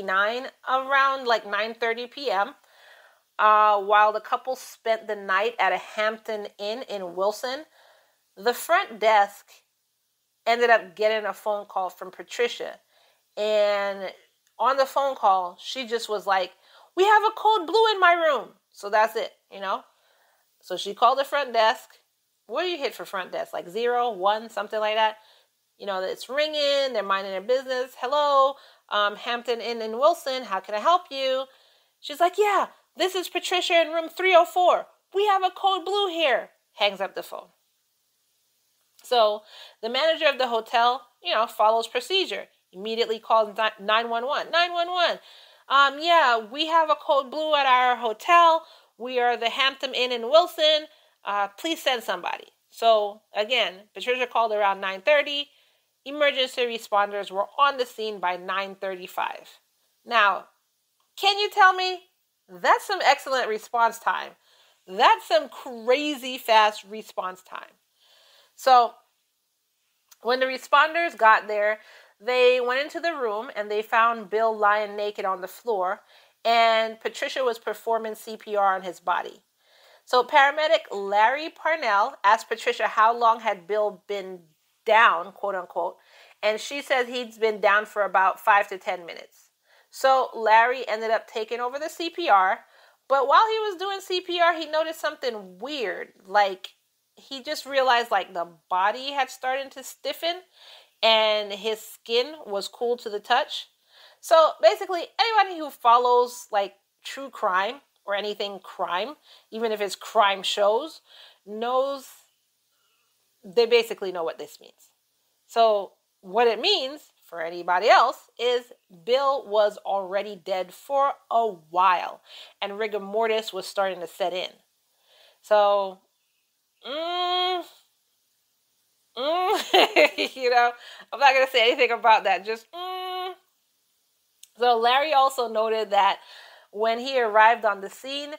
1989 around like 9:30 p.m. While the couple spent the night at a Hampton Inn in Wilson, the front desk ended up getting a phone call from Patricia. And on the phone call, she just was like, "We have a code blue in my room." So that's it, you know? So she called the front desk. What do you hit for front desk? Like 0, 1, something like that? You know, it's ringing, they're minding their business. "Hello, Hampton Inn in Wilson, how can I help you?" She's like, "Yeah, this is Patricia in room 304. We have a code blue here." Hangs up the phone. So the manager of the hotel, follows procedure. Immediately calls 911. 911. Yeah, we have a code blue at our hotel. We are the Hampton Inn in Wilson. Please send somebody. So again, Patricia called around 9:30. Emergency responders were on the scene by 9:35. Now, can you tell me? That's some excellent response time. That's some crazy fast response time. So when the responders got there, they went into the room and they found Bill lying naked on the floor, and Patricia was performing CPR on his body. So paramedic Larry Parnell asked Patricia how long had Bill been down, quote unquote, and she says he's been down for about 5 to 10 minutes. So Larry ended up taking over the CPR, but while he was doing CPR, he noticed something weird. Like, he just realized like the body had started to stiffen and his skin was cool to the touch. So basically, anybody who follows like true crime or anything crime, even if it's crime shows, they basically know what this means. So what it means for anybody else is Bill was already dead for a while and rigor mortis was starting to set in. So, I'm not going to say anything about that. Just, So Larry also noted that when he arrived on the scene,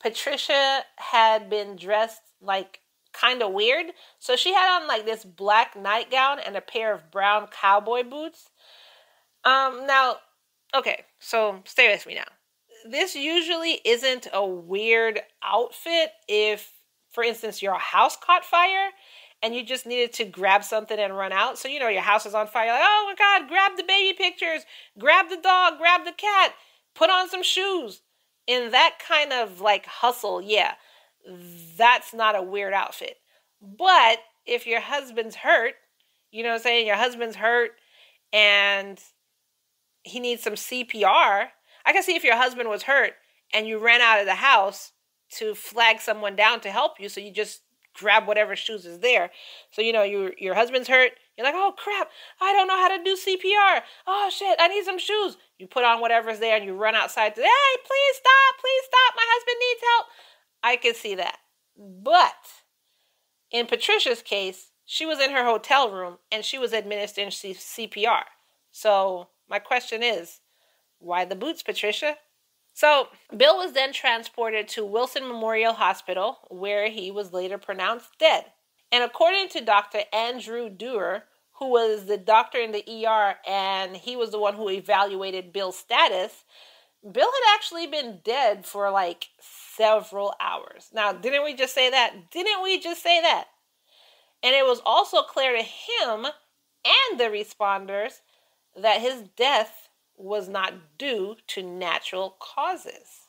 Patricia had been dressed like kind of weird. So she had on like this black nightgown and a pair of brown cowboy boots. Now, okay, so stay with me now. This usually isn't a weird outfit if, for instance, your house caught fire and you just needed to grab something and run out. So, your house is on fire. Like, oh my God, grab the baby pictures, grab the dog, grab the cat, put on some shoes. In that kind of like hustle, yeah, that's not a weird outfit. But if your husband's hurt, you know what I'm saying? Your husband's hurt and he needs some CPR. I can see if your husband was hurt and you ran out of the house to flag someone down to help you. So you just grab whatever shoes is there. So, your husband's hurt. You're like, oh crap, I don't know how to do CPR. Oh shit, I need some shoes. You put on whatever's there and you run outside to, hey, please stop. My husband needs help. I can see that. But in Patricia's case, she was in her hotel room and she was administering CPR. So my question is, why the boots, Patricia? So Bill was then transported to Wilson Memorial Hospital, where he was later pronounced dead. And according to Dr. Andrew Dewar, who was the doctor in the ER, and he was the one who evaluated Bill's status, Bill had actually been dead for like several hours. Now, didn't we just say that? And it was also clear to him and the responders that his death was not due to natural causes.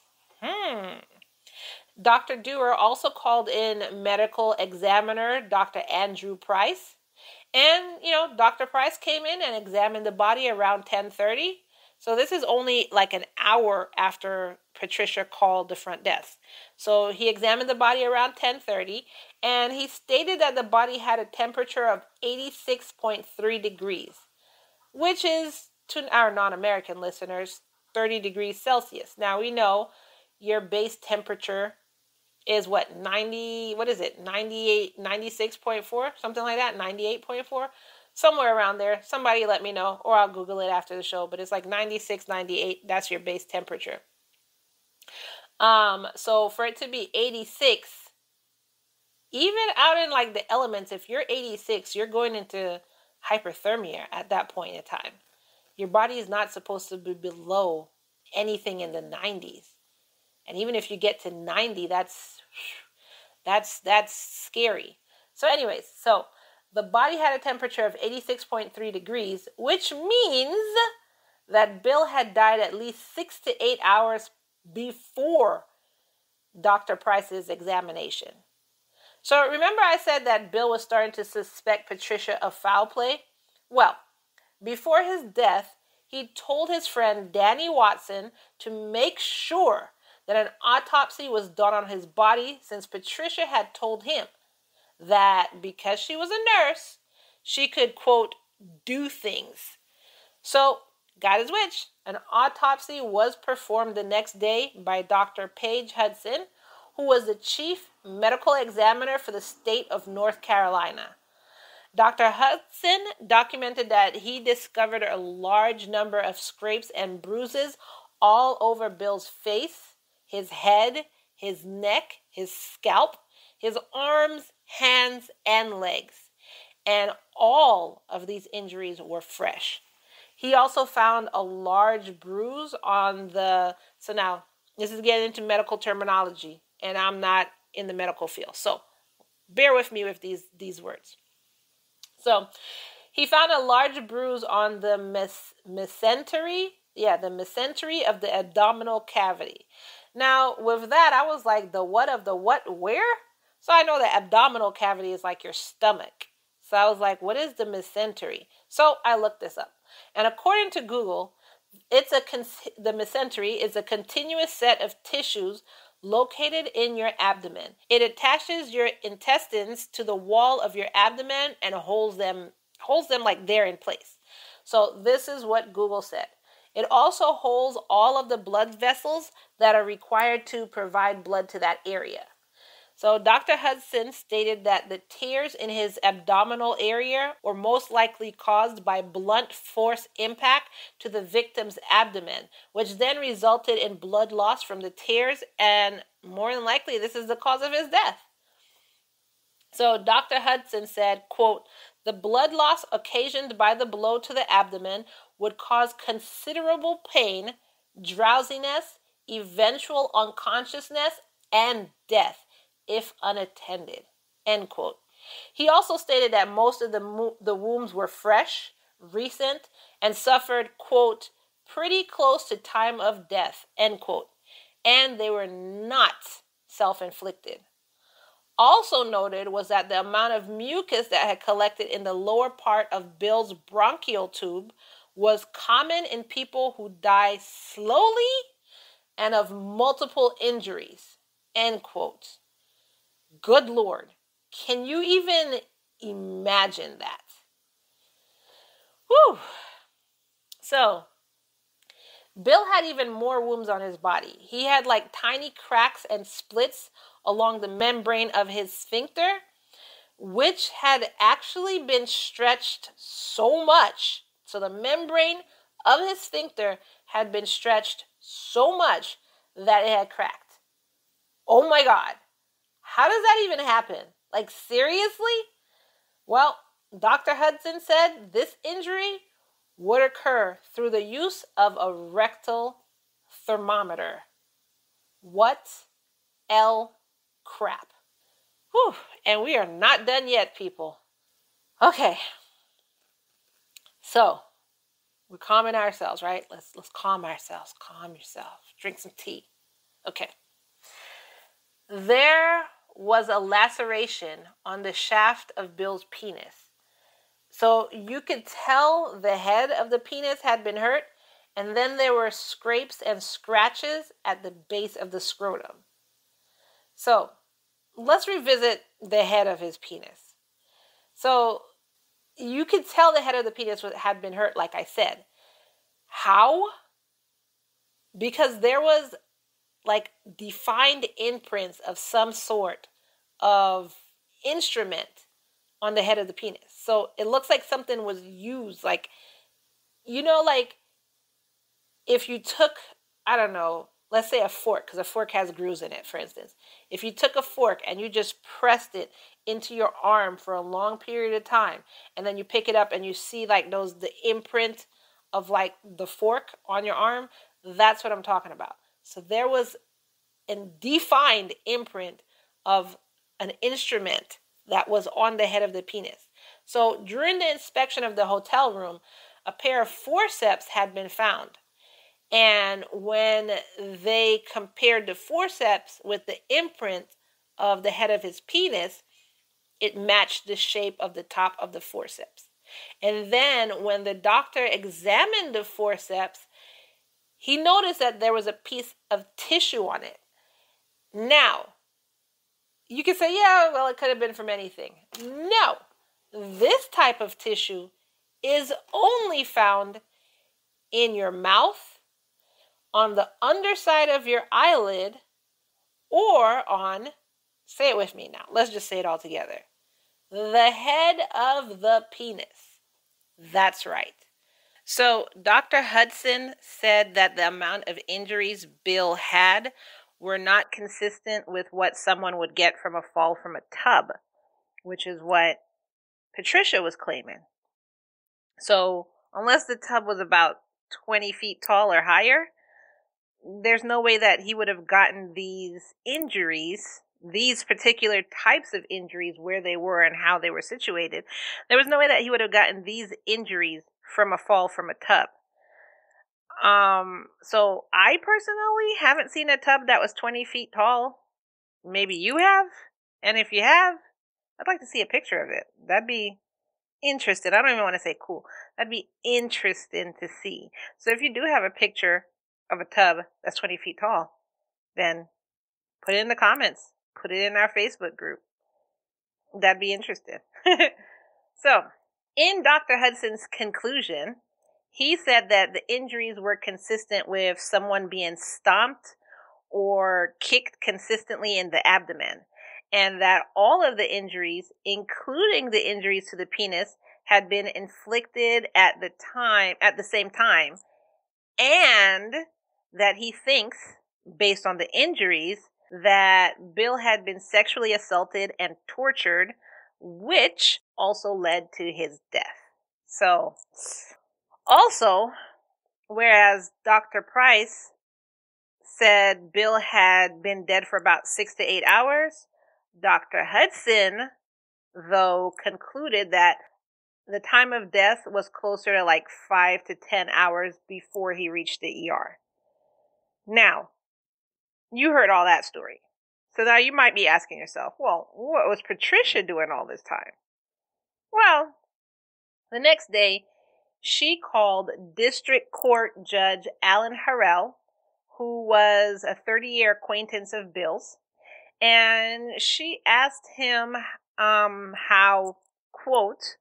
Dr. Dewar also called in medical examiner Dr. Andrew Price. And, Dr. Price came in and examined the body around 10:30. So this is only like an hour after Patricia called the front desk. So he examined the body around 10:30, and he stated that the body had a temperature of 86.3 degrees, which is, to our non-American listeners, 30 degrees Celsius. Now we know your base temperature is 98, 96.4, something like that, 98.4, somewhere around there. Somebody let me know, or I'll Google it after the show, but it's like 96, 98, that's your base temperature. So for it to be 86, even out in like the elements, if you're 86, you're going into hyperthermia at that point in time. Your body is not supposed to be below anything in the 90s. And even if you get to 90, that's scary. So anyways, so the body had a temperature of 86.3 degrees, which means that Bill had died at least 6 to 8 hours before Dr. Price's examination. So remember I said that Bill was starting to suspect Patricia of foul play? Well, before his death, he told his friend Danny Watson to make sure that an autopsy was done on his body, since Patricia had told him that because she was a nurse, she could, quote, do things. So, God is which, an autopsy was performed the next day by Dr. Paige Hudson, who was the chief medical examiner for the state of North Carolina. Dr. Hudson documented that he discovered a large number of scrapes and bruises all over Bill's face, his head, his neck, his scalp, his arms, hands, and legs. And all of these injuries were fresh. He also found a large bruise on the... So now, this is getting into medical terminology, and I'm not in the medical field. So bear with me with these words. So he found a large bruise on the mesentery. The mesentery of the abdominal cavity. Now, with that, I was like, the what, where? So I know the abdominal cavity is like your stomach. So I was like, what is the mesentery? So I looked this up. And according to Google, the mesentery is a continuous set of tissues located in your abdomen. It attaches your intestines to the wall of your abdomen and holds them like there in place. So this is what Google said. It also holds all of the blood vessels that are required to provide blood to that area. So Dr. Hudson stated that the tears in his abdominal area were most likely caused by blunt force impact to the victim's abdomen, which then resulted in blood loss from the tears, and more than likely this is the cause of his death. So Dr. Hudson said, quote, the blood loss occasioned by the blow to the abdomen would cause considerable pain, drowsiness, eventual unconsciousness, and death if unattended, end quote. He also stated that most of the wounds were fresh, recent, and suffered, quote, pretty close to time of death, end quote, and they were not self-inflicted. Also noted was that the amount of mucus that had collected in the lower part of Bill's bronchial tube was common in people who die slowly and of multiple injuries, end quote. Good Lord, can you even imagine that? Whew. So, Bill had even more wounds on his body. He had like tiny cracks and splits along the membrane of his sphincter, which had actually been stretched so much. So the membrane of his sphincter had been stretched so much that it had cracked. Oh my God. How does that even happen? Like, seriously? Well, Dr. Hudson said this injury would occur through the use of a rectal thermometer. What crap. Whew. And we are not done yet, people. Okay. So, we're calming ourselves, right? Let's calm ourselves. Calm yourself. Drink some tea. Okay. There was a laceration on the shaft of Bill's penis. So you could tell the head of the penis had been hurt, and then there were scrapes and scratches at the base of the scrotum. So let's revisit the head of his penis. So you could tell the head of the penis had been hurt, like I said. How? Because there was like defined imprints of some sort of instrument on the head of the penis. So it looks like something was used, like, you know, like if you took, I don't know, let's say a fork, because a fork has grooves in it, for instance. If you took a fork and you just pressed it into your arm for a long period of time, and then you pick it up and you see like the imprint of like the fork on your arm, that's what I'm talking about. So there was a defined imprint of an instrument that was on the head of the penis. So during the inspection of the hotel room, a pair of forceps had been found. And when they compared the forceps with the imprint of the head of his penis, it matched the shape of the top of the forceps. And then when the doctor examined the forceps, he noticed that there was a piece of tissue on it. Now, you can say, yeah, well, it could have been from anything. No, this type of tissue is only found in your mouth, on the underside of your eyelid, or on, say it with me now, let's just say it all together, the head of the penis. That's right. So Dr. Hudson said that the amount of injuries Bill had were not consistent with what someone would get from a fall from a tub, which is what Patricia was claiming. So unless the tub was about 20 feet tall or higher, there's no way that he would have gotten these injuries, these particular types of injuries, where they were and how they were situated. There was no way that he would have gotten these injuries from a fall from a tub. So I personally haven't seen a tub that was 20 feet tall. Maybe you have? And if you have, I'd like to see a picture of it. That'd be interesting. I don't even want to say cool. That'd be interesting to see. So if you do have a picture of a tub that's 20 feet tall, then put it in the comments. Put it in our Facebook group. That'd be interesting. So, in Dr. Hudson's conclusion, he said that the injuries were consistent with someone being stomped or kicked consistently in the abdomen, and that all of the injuries, including the injuries to the penis, had been inflicted at the same time, and that he thinks, based on the injuries, that Bill had been sexually assaulted and tortured, which also led to his death. So, also, whereas Dr. Price said Bill had been dead for about 6 to 8 hours, Dr. Hudson, though, concluded that the time of death was closer to like 5 to 10 hours before he reached the ER. Now, you heard all that story. So now you might be asking yourself, well, what was Patricia doing all this time? Well, the next day, she called District Court Judge Alan Harrell, who was a 30-year acquaintance of Bill's, and she asked him how, quote,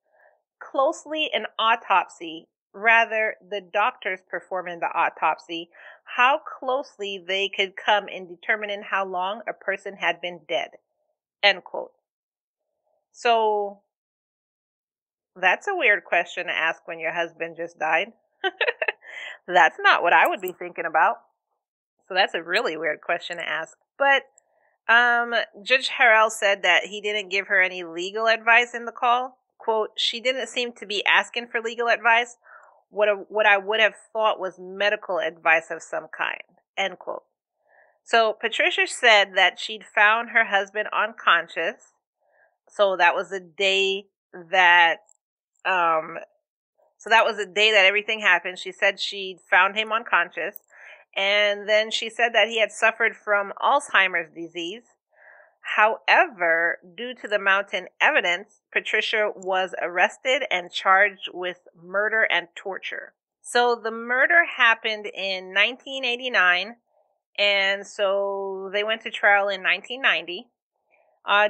closely an autopsy, rather the doctors performing the autopsy, how closely they could come in determining how long a person had been dead, end quote. So, that's a weird question to ask when your husband just died. That's not what I would be thinking about. So that's a really weird question to ask. But Judge Harrell said that he didn't give her any legal advice in the call. Quote, she didn't seem to be asking for legal advice. What I would have thought was medical advice of some kind, end quote. So Patricia said that she'd found her husband unconscious. So that was the day that everything happened. She said she'd found him unconscious. And then she said that he had suffered from Alzheimer's disease. However, due to the mounting evidence, Patricia was arrested and charged with murder and torture. So the murder happened in 1989, and so they went to trial in 1990.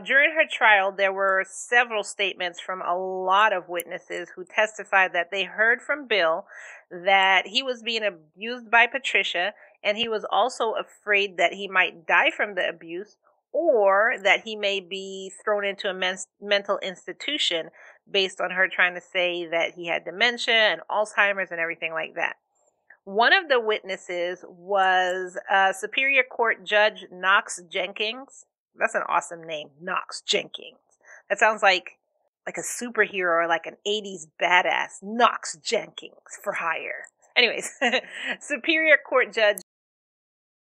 During her trial, there were several statements from a lot of witnesses who testified that they heard from Bill that he was being abused by Patricia, and he was also afraid that he might die from the abuse, or that he may be thrown into a mental institution based on her trying to say that he had dementia and Alzheimer's and everything like that. One of the witnesses was Superior Court Judge Knox Jenkins. That's an awesome name, Knox Jenkins. That sounds like like a superhero or like an 80s badass, Knox Jenkins for hire. Anyways, Superior Court Judge